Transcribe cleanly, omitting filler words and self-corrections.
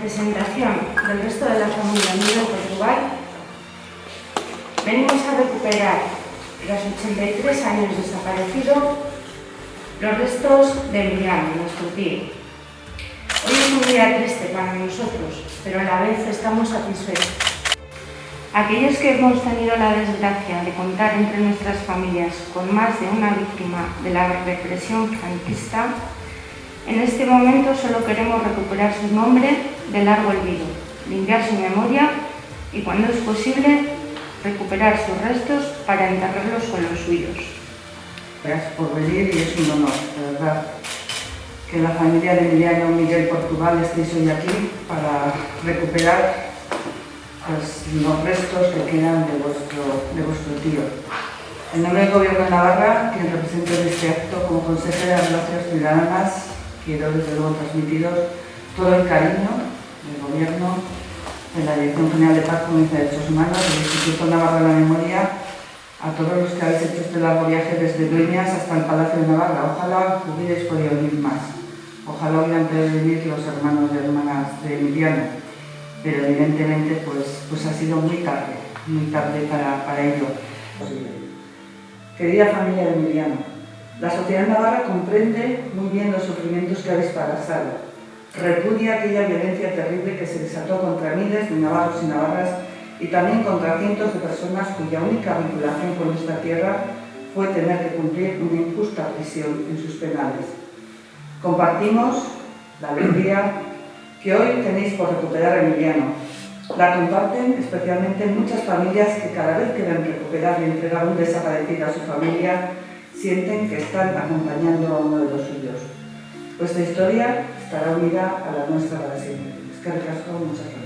representación del resto de la familia unida en Portugal, venimos a recuperar, tras 83 años desaparecido, los restos de Emiliano, nuestro tío. Hoy es un día triste para nosotros, pero a la vez estamos satisfechos. Aquellos que hemos tenido la desgracia de contar entre nuestras familias con más de una víctima de la represión franquista, en este momento solo queremos recuperar su nombre de largo olvido, limpiar su memoria y, cuando es posible, recuperar sus restos para enterrarlos con los suyos. Gracias por venir y es un honor, de verdad, que la familia de Emiliano Miguel Portugal estéis hoy aquí para recuperar los restos que quedan de vuestro tío. En nombre del Gobierno de Navarra, quien represento en este acto como consejera de Relaciones Ciudadanas, quiero desde luego transmitiros todo el cariño del Gobierno, de la Dirección General de Paz, Convivencia y Derechos Humanos, del Instituto Navarro de la Memoria, a todos los que habéis hecho este largo viaje desde Dueñas hasta el Palacio de Navarra. Ojalá hubierais podido venir más. Ojalá hubieran podido venir los hermanos y hermanas de Emiliano, pero evidentemente pues ha sido muy tarde para ello. Querida familia de Emiliano, la sociedad navarra comprende muy bien los sufrimientos que habéis pasado. Repudia aquella violencia terrible que se desató contra miles de navarros y navarras y también contra cientos de personas cuya única vinculación con nuestra tierra fue tener que cumplir una injusta prisión en sus penales. Compartimos la alegría que hoy tenéis por recuperar a Emiliano. La comparten especialmente muchas familias que cada vez que ven recuperar y entregar un desaparecido a su familia, sienten que están acompañando a uno de los suyos. Vuestra historia estará unida a la nuestra para siempre. Es que recasco, muchas gracias.